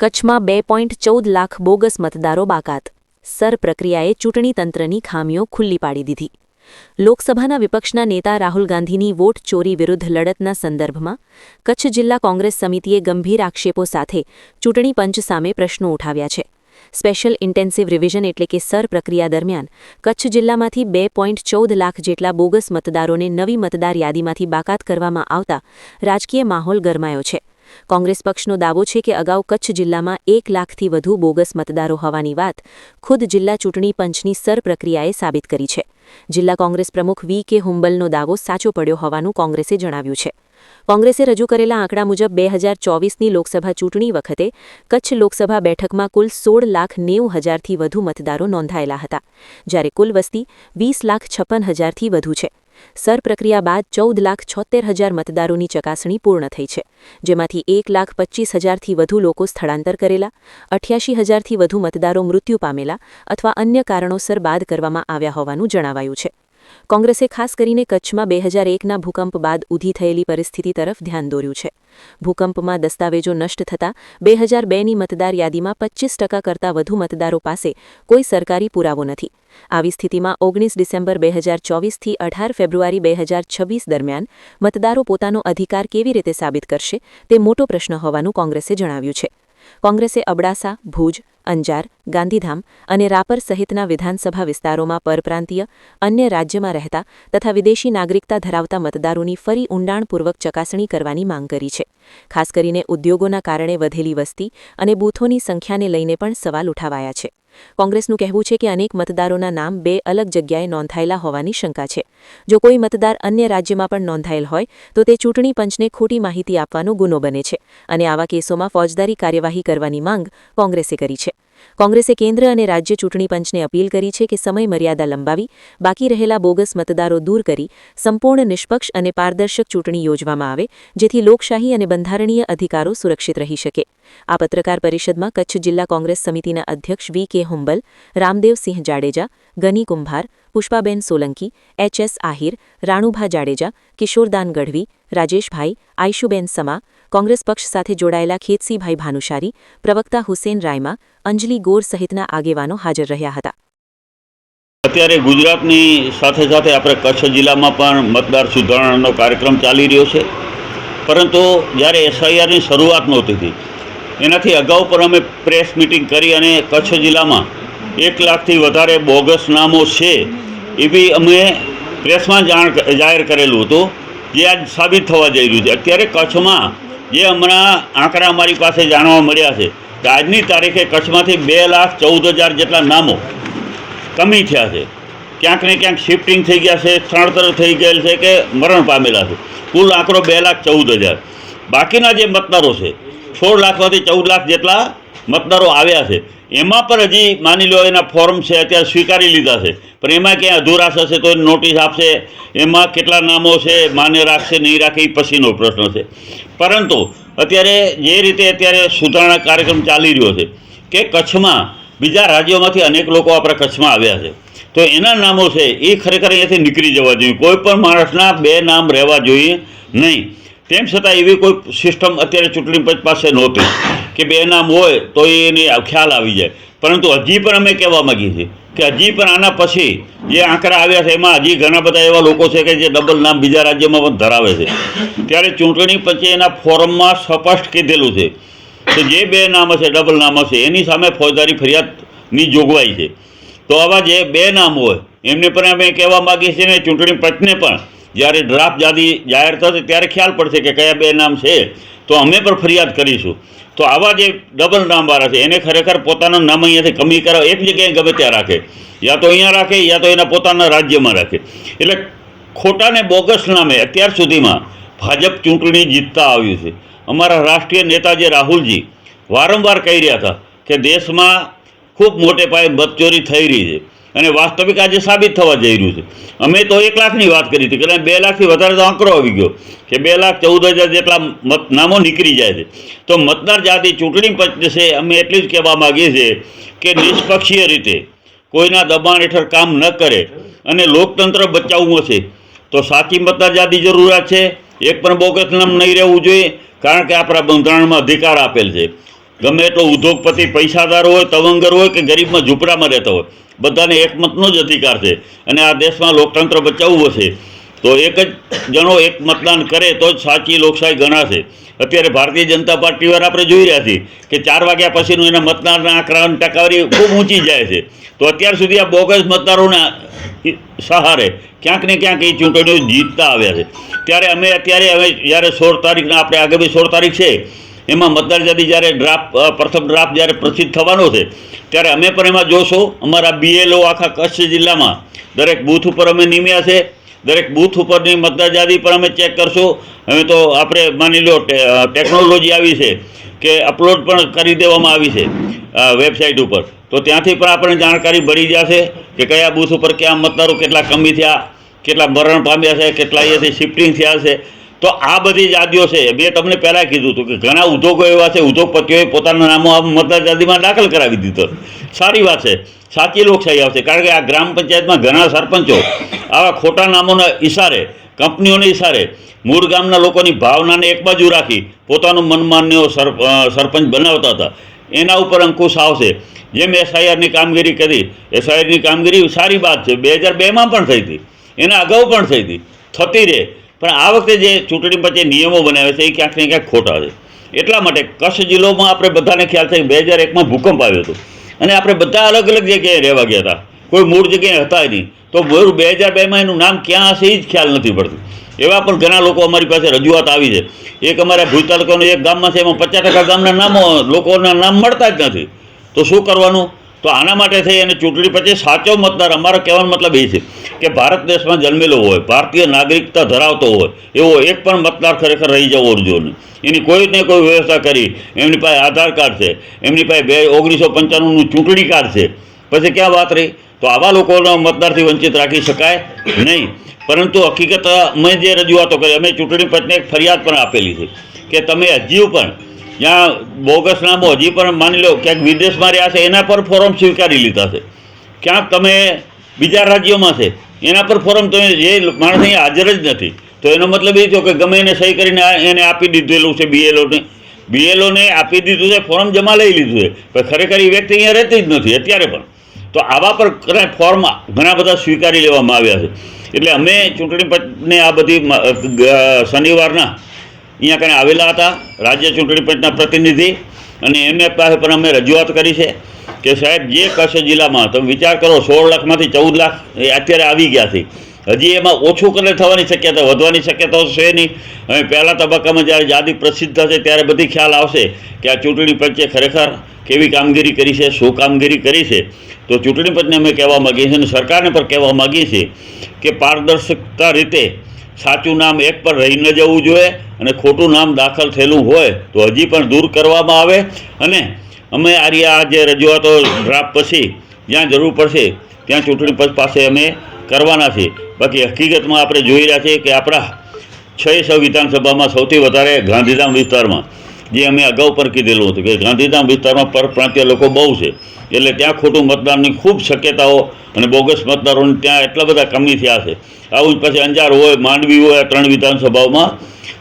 કચ્છમાં 2.14 લાખ બોગસ મતદારો બાકાત. સર પ્રક્રિયાએ ચૂંટણી તંત્રની ખામીઓ ખુલ્લી પાડી દીધી. લોકસભાના વિપક્ષના નેતા રાહુલ ગાંધીની વોટ ચોરી વિરુદ્ધ લડતના સંદર્ભમાં કચ્છ જિલ્લા કોંગ્રેસ સમિતિએ ગંભીર આક્ષેપો સાથે ચૂંટણી પંચ સામે પ્રશ્નો ઉઠાવ્યા છે. સ્પેશિયલ ઇન્ટેન્સિવ રિવિઝન એટલે કે સર પ્રક્રિયા દરમિયાન કચ્છ જિલ્લામાંથી 2.14 લાખ જેટલા બોગસ મતદારોને નવી મતદાર યાદીમાંથી બાકાત કરવામાં આવતા રાજકીય માહોલ ગરમાયો છે. કોંગ્રેસ પક્ષનો દાવો છે કે અગાઉ કચ્છ જિલ્લામાં 1 લાખથી વધુ બોગસ મતદારો હોવાની વાત ખુદ જિલ્લા ચૂંટણી પંચની સર પ્રક્રિયાએ સાબિત કરી છે. જિલ્લા કોંગ્રેસ પ્રમુખ વી.કે. હુંબલનો દાવો સાચો પડ્યો હોવાનું કોંગ્રેસે જણાવ્યું છે. કોંગ્રેસે રજૂ કરેલા આંકડા મુજબ 2024ની લોકસભા ચૂંટણી વખતે કચ્છ લોકસભા બેઠકમાં કુલ 16,90,000થી વધુ મતદારો નોંધાયેલા હતા, જ્યારે કુલ વસ્તી 20,56,000થી વધુ છે. સર પ્રક્રિયા બાદ 14,76,000 મતદારોની ચકાસણી પૂર્ણ થઈ છે, જેમાંથી 1,25,000થી વધુ લોકો સ્થળાંતર કરેલા, 88,000થી વધુ મતદારો મૃત્યુ પામેલા અથવા અન્ય કારણોસર બાદ કરવામાં આવ્યા હોવાનું જણાવાયું છે. કોંગ્રેસે ખાસ કરીને કચ્છમાં 2001ના ભૂકંપ બાદ ઊભી થયેલી પરિસ્થિતિ તરફ ધ્યાન દોર્યું છે. ભૂકંપમાં દસ્તાવેજો નષ્ટ થતાં 2002ની મતદાર યાદીમાં 25% કરતાં વધુ મતદારો પાસે કોઈ સરકારી પુરાવો નથી. આવી સ્થિતિમાં 19 ડિસેમ્બર 2024થી 18 ફેબ્રુઆરી 2026 દરમિયાન મતદારો પોતાનો અધિકાર કેવી રીતે સાબિત કરશે તે મોટો પ્રશ્ન હોવાનું કોંગ્રેસે જણાવ્યું છે. કોંગ્રેસે અબડાસા, ભુજ, અંજાર, ગાંધીધામ અને રાપર સહિતના વિધાનસભા વિસ્તારોમાં પરપ્રાંતીય, અન્ય રાજ્યમાં રહેતા તથા વિદેશી નાગરિકતા ધરાવતા મતદારોની ફરી ઊંડાણપૂર્વક ચકાસણી કરવાની માંગ કરી છે. ખાસ કરીને ઉદ્યોગોના કારણે વધેલી વસ્તી અને બૂથોની સંખ્યાને લઈને પણ સવાલ ઉઠાવાયા છે. કોંગ્રેસનું કહેવું છે કે અનેક મતદારોના નામ 2 અલગ જગ્યાએ નોંધાયેલા હોવાની શંકા છે. જો કોઈ મતદાર અન્ય રાજ્યમાં પણ નોંધાયેલ હોય તો તે ચૂંટણી પંચને ખોટી માહિતી આપવાનો ગુનો બને છે અને આવા કેસોમાં ફોજદારી કાર્યવાહી કરવાની માંગ કોંગ્રેસે કરી છે. કોંગ્રેસે કેન્દ્ર અને રાજ્ય ચૂંટણી પંચને અપીલ કરી છે કે સમય મર્યાદા લંબાવી બાકી રહેલા બોગસ મતદારો દૂર કરી સંપૂર્ણ નિષ્પક્ષ અને પારદર્શક ચૂંટણી યોજવામાં આવે, જેથી લોકશાહી અને બંધારણીય અધિકારો સુરક્ષિત રહી શકે. આ પત્રકાર પરિષદમાં કચ્છ જિલ્લા કોંગ્રેસ સમિતિના અધ્યક્ષ વી.કે. હુંબલ, રામદેવસિંહ જાડેજા, ગની કુંભાર, પુષ્પાબેન સોલંકી, એચ.એસ. આહિર, રાણુભા જાડેજા, કિશોરદાન ગઢવી, રાજેશભાઈ, આઈશુબેન સમા, કોંગ્રેસ પક્ષ સાથે જોડાયેલા ખેતસીભાઈ ભાનુશારી, પ્રવક્તા હુસેન રાયમા, અંજલી ગોર સહિતના આગેવાનો હાજર રહ્યા હતા. અત્યારે ગુજરાતની સાથે સાથે આપણે કચ્છ જિલ્લામાં પણ મતદાર સુધારણાનો કાર્યક્રમ ચાલી રહ્યો છે. પરંતુ જ્યારે એસઆઈઆરની શરૂઆત નહોતી થઈ એનાથી અગાઉ પણ અમે પ્રેસ મિટિંગ કરી અને કચ્છ જિલ્લામાં 1 લાખથી વધારે બોગસ નામો છે એવી અમે પ્રેસમાં જાહેર કરેલું હતું, જે આજ સાબિત થવા જઈ રહ્યું છે. અત્યારે કચ્છમાં જે હમણાં આંકડા અમારી પાસે જાણવા મળ્યા છે કે આજની તારીખે કચ્છમાંથી 2,14,000 જેટલા નામો કમી થયા છે. ક્યાંક ને ક્યાંક શિફ્ટિંગ થઈ ગયા છે, સ્થળાંતર થઈ ગયેલ છે કે મરણ પામેલા છે. કુલ આંકડો 2,14,000. બાકીના જે મતદારો છે 16 લાખમાંથી 14 લાખ જેટલા મતદારો આવ્યા છે. એમાં પણ હજી માની લો એના ફોર્મ છે અત્યારે સ્વીકારી લીધા છે, પણ એમાં ક્યાંય અધૂરાશ હશે તો નોટિસ આપશે. એમાં કેટલા નામો છે માન્ય રાખશે નહીં રાખે એ પછીનો પ્રશ્ન છે. પરંતુ અત્યારે જે રીતે અત્યારે સુધારણા કાર્યક્રમ ચાલી રહ્યો છે કે કચ્છમાં બીજા રાજ્યોમાંથી અનેક લોકો આપણા કચ્છમાં આવ્યા છે, તો એના નામો છે એ ખરેખર અહીંયાથી નીકળી જવા જોઈએ. કોઈ પણ માણસના 2 નામ રહેવા જોઈએ નહીં. તેમ છતાં એવી કોઈ સિસ્ટમ અત્યારે ચૂંટણી પંચ પાસે નહોતી કે 2 નામ હોય તો એની ખ્યાલ આવી જાય. પરંતુ હજી પણ અમે કહેવા માગીએ છીએ કે હજી પણ આના પછી જે આંકડા આવ્યા છે એમાં હજી ઘણા બધા એવા લોકો છે કે જે ડબલ નામ બીજા રાજ્યમાં પણ ધરાવે છે. ત્યારે ચૂંટણી પંચે એના ફોરમમાં સ્પષ્ટ કીધેલું છે કે જે 2 નામ હશે, ડબલ નામ હશે, એની સામે ફોજદારી ફરિયાદની જોગવાઈ છે. તો આવા જે 2 નામ હોય એમને પણ અમે કહેવા માગીએ છીએ ને ચૂંટણી પંચને પણ જ્યારે ડ્રાફ્ટ યાદી જાહેર થશે ત્યારે ખ્યાલ પડશે કે કયા 2 નામ છે, તો અમે પણ ફરિયાદ કરીશું. તો આવા જે ડબલ નામવાળા છે એને ખરેખર પોતાનું નામ અહીંયાથી કમી કરાવે, એક જગ્યાએ ગમે ત્યાં રાખે, યા તો અહીંયા રાખે યા તો એના પોતાના રાજ્યમાં રાખે. એટલે ખોટા ને બોગસ નામે અત્યાર સુધીમાં ભાજપ ચૂંટણી જીતતા આવ્યું છે. અમારા રાષ્ટ્રીય નેતા જે રાહુલજી વારંવાર કહી રહ્યા હતા કે દેશમાં ખૂબ મોટે પાયે મતચોરી થઈ રહી છે અને વાસ્તવિક આજે સાબિત થવા જઈ રહ્યું છે. અમે તો 1 લાખની વાત કરી હતી, કે 2 લાખથી વધારે તો આંકડો આવી ગયો કે 2,14,000 જેટલા નામો નીકળી જાય છે. તો મતદાર યાદી ચૂંટણી પંચ છે અમે એટલું જ કહેવા માગીએ છીએ કે નિષ્પક્ષીય રીતે કોઈના દબાણ હેઠળ કામ ન કરે અને લોકતંત્ર બચાવવું હશે તો સાચી મતદાર યાદી જરૂરિયાત છે. એક પણ બોગસ નામ નહીં રહેવું જોઈએ, કારણ કે આપણા બંધારણમાં અધિકાર આપેલ છે. ગમે એટલો ઉદ્યોગપતિ પૈસાદાર હોય, તવંગર હોય કે ગરીબમાં ઝૂંપડામાં રહેતા હોય, બધાને એકમતનો જ અધિકાર છે. અને આ દેશમાં લોકતંત્ર બચાવવું હશે તો એક જ જણો એક મતદાન કરે તો જ સાચી લોકશાહી ગણાશે. અત્યારે ભારતીય જનતા પાર્ટી વાળા આપણે જોઈ રહ્યા છીએ કે 4 વાગ્યા પછીનું એના મતદારના આંકડાની ટકાવારી ખૂબ ઊંચી જાય છે. તો અત્યાર સુધી આ બોગસ મતદારોના સહારે ક્યાંક ને ક્યાંક એ ચૂંટણીઓ જીતતા આવ્યા છે. ત્યારે અમે હવે જ્યારે 16 તારીખના આપણે આગામી 16 તારીખ છે એમાં મતદાર યાદી જ્યારે પ્રથમ ડ્રાફ્ટ જ્યારે પ્રસિદ્ધ થવાનો છે ત્યારે અમે પણ એમાં જોશું. અમારા BLO આખા કચ્છ જિલ્લામાં દરેક બૂથ ઉપર અમે નિમ્યા છે. દરેક બૂથ ઉપરની મતદાર યાદી પણ અમે ચેક કરશું. હવે તો આપણે માની લો ટેકનોલોજી આવી છે કે અપલોડ પણ કરી દેવામાં આવી છે વેબસાઇટ ઉપર, તો ત્યાંથી પણ આપણને જાણકારી મળી જશે કે કયા બૂથ ઉપર ક્યાં મતદારો કેટલા કમી થયા, કેટલા મરણ પામ્યા છે, કેટલા અહીંયાથી શિફ્ટિંગ થયા છે. તો આ બધી યાદીઓ છે. મેં તમને પહેલાં કીધું હતું કે ઘણા ઉદ્યોગો એવા છે, ઉદ્યોગપતિઓએ પોતાના નામો આ મતદાર યાદીમાં દાખલ કરાવી દીધો. સારી વાત છે, સાચી લોકશાહી આવશે. કારણ કે આ ગ્રામ પંચાયતમાં ઘણા સરપંચો આવા ખોટા નામોના ઇશારે, કંપનીઓના ઇશારે મૂળ ગામના લોકોની ભાવનાને એક બાજુ રાખી પોતાનું મનમાન્યો સરપંચ બનાવતા હતા. એના ઉપર અંકુશ આવશે. જેમ SIRની કામગીરી કરી, SIRની કામગીરી સારી વાત છે, 2002માં પણ થઈ હતી, એના અગાઉ પણ થઈ હતી, થતી રહે. પણ આ વખતે જે ચૂંટણી પંચે નિયમો બનાવે છે એ ક્યાંક ને ક્યાંક ખોટા છે. એટલા માટે કચ્છ જિલ્લોમાં આપણે બધાને ખ્યાલ છે કે 2001માં ભૂકંપ આવ્યો હતો અને આપણે બધા અલગ અલગ જગ્યાએ રહેવા ગયા હતા, કોઈ મૂળ જગ્યાએ હતા નહીં. તો 2002માં એનું નામ ક્યાં હશે એ જ ખ્યાલ નથી પડતું. એવા પણ ઘણા લોકો અમારી પાસે રજૂઆત આવી છે. એક અમારા ભુજ તાલુકાનું એક ગામમાં છે, એમાં 50% ગામના લોકોના નામ મળતા જ નથી. તો શું કરવાનું? તો આના માટે થઈ અને ચૂંટણી પછી સાચો મતદાર, અમારો કહેવાનો મતલબ એ છે કે ભારત દેશમાં જન્મેલો હોય, ભારતીય નાગરિકતા ધરાવતો હોય એવો એક પણ મતદાર ખરેખર રહી જવો જોઈએ નહીં. એની કોઈ ને કોઈ વ્યવસ્થા કરી, એમની પાસે આધાર કાર્ડ છે, એમની પાસે 1995નું ચૂંટણી કાર્ડ છે, પછી ક્યાં વાત રહી? તો આવા લોકોનો મતદારથી વંચિત રાખી શકાય નહીં. પરંતુ હકીકત અમે જે રજૂઆતો કરી, અમે ચૂંટણી પંચને એક ફરિયાદ પણ આપેલી છે કે તમે હજી પણ જ્યાં બોગસ નામો હજી પણ માની લો ક્યાંક વિદેશમાં રહ્યા છે એના પર ફોર્મ સ્વીકારી લીધા છે, ક્યાંક તમે બીજા રાજ્યોમાં છે એના પર ફોર્મ તમે જે માણસ અહીંયા હાજર જ નથી. તો એનો મતલબ એ થયો કે ગમે એને સહી કરીને એને આપી દીધેલું છે, BLOને આપી દીધું છે, ફોર્મ જમા લઈ લીધું છે, પણ ખરેખર એ વ્યક્તિ અહીંયા રહેતી જ નથી અત્યારે પણ. તો આવા પર ફોર્મ ઘણા બધા સ્વીકારી લેવામાં આવ્યા છે. એટલે અમે ચૂંટણી પંચને આ બધી શનિવારના અહીંયા કંઈ આવેલા હતા રાજ્ય ચૂંટણી પંચના પ્રતિનિધિ, અને એમને પાસે પણ અમે રજૂઆત કરી છે કે સાહેબ જે કચ્છ જિલ્લામાં તમે વિચાર કરો 16 લાખમાંથી 14 લાખ એ અત્યારે આવી ગયા છે. હજી એમાં ઓછું કરે થવાની શક્યતા, વધવાની શક્યતાઓ છે નહીં. હવે પહેલા તબક્કામાં જ્યારે યાદી પ્રસિદ્ધ થશે ત્યારે બધી ખ્યાલ આવશે કે આ ચૂંટણી પંચે ખરેખર કેવી કામગીરી કરી છે, શું કામગીરી કરી છે. તો ચૂંટણી પંચને અમે કહેવા માગીએ છીએ અને સરકારને પણ કહેવા માગીએ છીએ કે પારદર્શકતા રીતે સાચું નામ એક પર રહી ન જવું જોઈએ અને ખોટું નામ દાખલ થયેલું હોય તો હજી પણ દૂર કરવામાં આવે. અને અમે આ જે રજૂઆતો ડ્રાફ્ટ પછી જ્યાં જરૂર પડશે ત્યાં ચૂંટણી પંચ પાસે અમે કરવાના છીએ. બાકી હકીકતમાં આપણે જોઈ રહ્યા છીએ કે આપણા 6 વિધાનસભામાં સૌથી વધારે ગાંધીધામ વિસ્તારમાં, જે અમે અગાઉ પણ કીધેલું હતું કે ગાંધીધામ વિસ્તારમાં પરપ્રાંતીય લોકો બહુ છે, એટલે ત્યાં ખોટું મતદાનની ખૂબ શક્યતાઓ અને બોગસ મતદારોની ત્યાં એટલા બધા કમી થયા છે. આવું જ પછી અંજાર હોય, માંડવી હોય, 3 વિધાનસભાઓમાં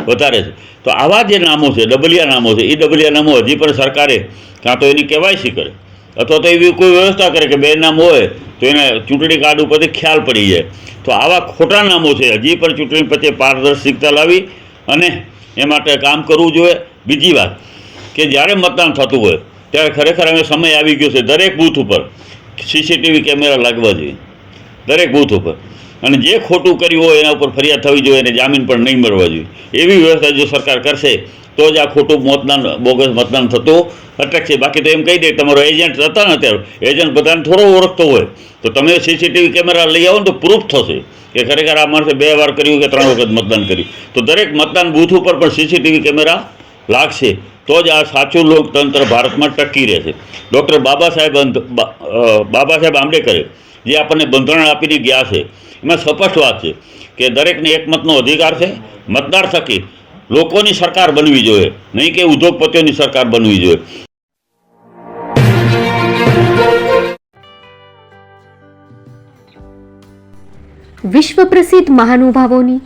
વધારે છે. તો આવા જે નામો છે, ડબલિયા નામો છે, એ ડબલિયા નામો હજી પણ સરકારે કાં તો એની KYC કરે અથવા તો એવી કોઈ વ્યવસ્થા કરે કે 2 નામ હોય તો એને ચૂંટણી કાર્ડ ઉપરથી ખ્યાલ પડી જાય. તો આવા ખોટા નામો છે હજી પણ ચૂંટણી પંચે પારદર્શિકતા લાવી અને એ માટે કામ કરવું જોઈએ. બીજી વાત કે જ્યારે મતદાન થતું હોય ત્યારે ખરેખર હવે સમય આવી ગયો છે દરેક બૂથ ઉપર CCTV કેમેરા લાગવા જોઈએ, દરેક બૂથ ઉપર. અને જે ખોટું કર્યું હોય એના ઉપર ફરિયાદ થવી જોઈએ અને જામીન પણ નહીં મળવા જોઈએ. એવી વ્યવસ્થા જો સરકાર કરશે તો જ આ ખોટું બોગસ મતદાન થતું અટકશે. બાકી તો એમ કહી દે તમારો એજન્ટ હતા ને, અત્યારે એજન્ટ બધાને થોડો ઓળખતો હોય તો તમે CCTV કેમેરા લઈ આવો ને તો પ્રૂફ થશે કે ખરેખર આ માણસે 2 વાર કર્યું કે 3 વખત મતદાન કર્યું. તો દરેક મતદાન બૂથ ઉપર પણ CCTV કેમેરા લાગશે તો જ આ સાચું લોકતંત્ર ભારતમાં ટકી રહેશે. ડૉક્ટર બાબા સાહેબ આંબેડકરે જે આપણને બંધારણ આપીને ગયા છે એમાં સ્પષ્ટ વાત છે કે દરેકને એક મતનો અધિકાર છે. મતદાર થકી લોકોની સરકાર બનવી જોઈએ, નહીં કે ઉદ્યોગપતિઓની સરકાર બનવી જોઈએ. વિશ્વ પ્રસિદ્ધ મહાનુભાવોની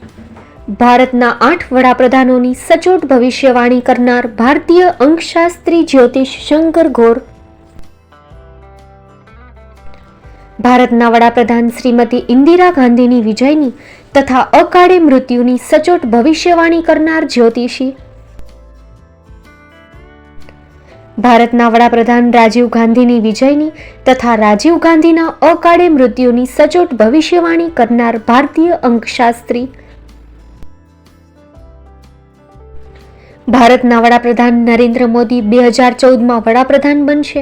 ભારતના 8 વડાપ્રધાનોની સચોટ ભવિષ્યવાણી કરનાર ભારતીય અંકશાસ્ત્રી જ્યોતિષ શંકર ઘોર. ભારતના વડાપ્રધાન શ્રીમતી ઇન્દિરા ગાંધીની વિજયની તથા અકાળે મૃત્યુની સચોટ ભવિષ્યવાણી કરનાર જ્યોતિષી. ભારતના વડાપ્રધાન રાજીવ ગાંધીની વિજયની તથા રાજીવ ગાંધીના અકાળે મૃત્યુની સચોટ ભવિષ્યવાણી કરનાર ભારતીય અંકશાસ્ત્રી. ભારતના વડાપ્રધાન નરેન્દ્ર મોદી 2014માં વડાપ્રધાન બનશે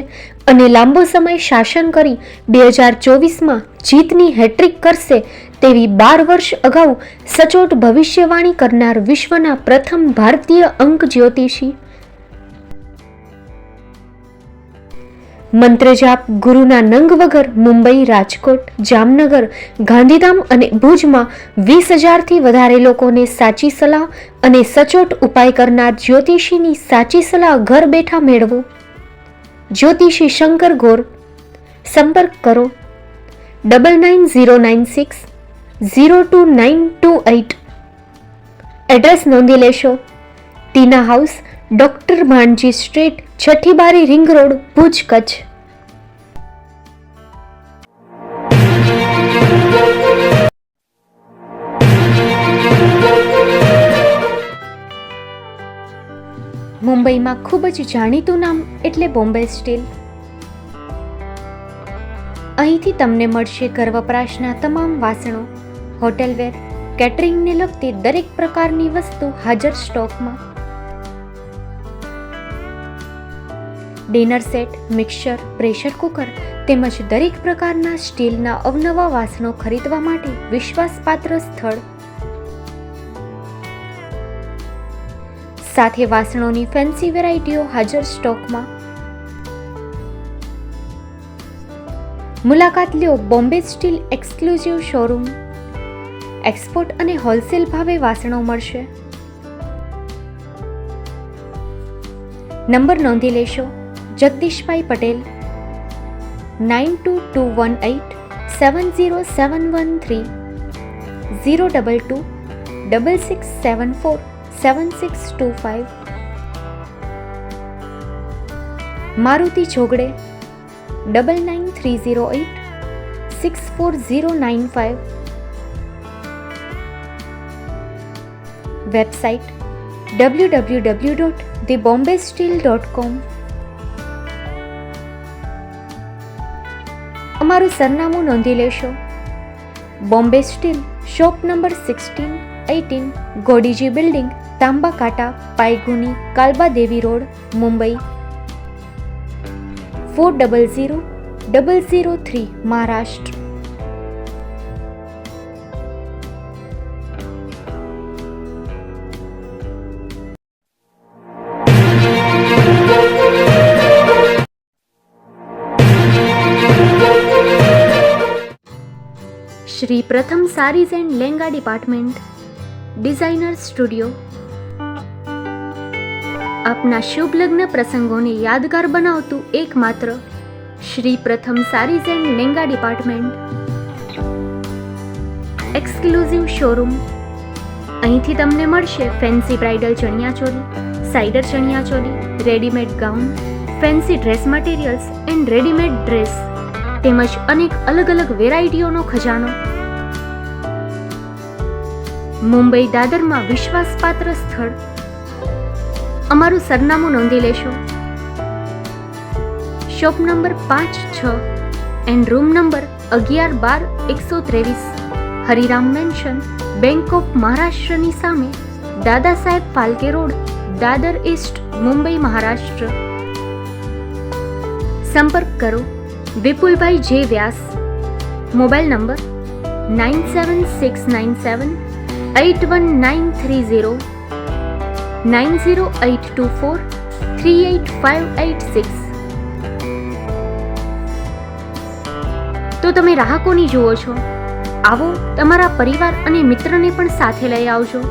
અને લાંબો સમય શાસન કરી 2024માં જીતની હેટ્રિક કરશે તેવી 12 વર્ષ અગાઉ સચોટ ભવિષ્યવાણી કરનાર વિશ્વના પ્રથમ ભારતીય અંક જ્યોતિષી. મંત્રજાપ ગુરુના નંગ વગર મુંબઈ, રાજકોટ, જામનગર, ગાંધીધામ અને ભુજમાં 20,000થી વધારે લોકોને સાચી સલાહ અને સચોટ ઉપાય કરનાર જ્યોતિષીની સાચી સલાહ ઘર બેઠા મેળવો. જ્યોતિષી શંકર ઘોર. સંપર્ક કરો 9909602928. એડ્રેસ નોંધી લેશો. ટીના હાઉસ, ડોક્ટર ભાણજી સ્ટ્રીટ, છઠ્ઠી બારી, રિંગ રોડ, ભુજ, કચ્છ. મુંબઈમાં ખૂબ જ જાણીતું નામ એટલે બોમ્બે સ્ટીલ. અહીંથી તમને મળશે ઘર વપરાશના તમામ વાસણો, હોટેલવેર, કેટરિંગને લગતી દરેક પ્રકારની વસ્તુ હાજર સ્ટોકમાં. Dinner set, mixer, pressure cooker તેમજ દરેક પ્રકારના સ્ટીલના અવનવા વાસણો ખરીદવા માટે વિશ્વાસપાત્ર સ્થળ. સાથે વાસણોની ફેન્સી વેરાયટીઓ હાજર સ્ટોકમાં. મુલાકાત લ્યો Bombay steel exclusive showroom. Export અને હોલસેલ ભાવે વાસણો મળશે. નંબર નોંધી લેશો. જગદીશભાઈ પટેલ 9221870713 022 6674 7625. મારુતિ જોગડે 9930864095. Website www.thebombasteel.com. અમારું સરનામું નોંધી લેશો. Bombay steel, shop number 16-18, Godiji building, Tamba Kanta, Paydhuni, Kalba Devi road, Mumbai 400003, Maharashtra. Shri Pratham sarees and langa department, designer studio. આપના શુભ લગ્ન પ્રસંગોને યાદગાર બનાવતું એકમાત્ર Shri Pratham sarees and langa department. Exclusive showroom. અહીંથી તમને મળશે fancy bridal chaniya choli, cider chaniya choli, readymade gown, fancy dress materials and readymade dress તેમજ અનેક અલગ અલગ વેરાયટીઓનો ખજાનો. મુંબઈ દાદરમાં વિશ્વાસપાત્ર સ્થળ. અમારું સરનામું નોંધી લેશો. Shop number 5-6 and room number 11-12-123, Hariram mansion, bank of મહારાષ્ટ્રની સામે, દાદા સાહેબ ફાલ્કે રોડ, દાદર ઈસ્ટ, મુંબઈ, મહારાષ્ટ્ર. સંપર્ક કરો વિપુલભાઈ જે વ્યાસ. Mobile number 9769781930, 9082438586. તો તમે રાહ કોની જુઓ છો? આવો, તમારા પરિવાર અને મિત્રને પણ સાથે લઈ આવજો.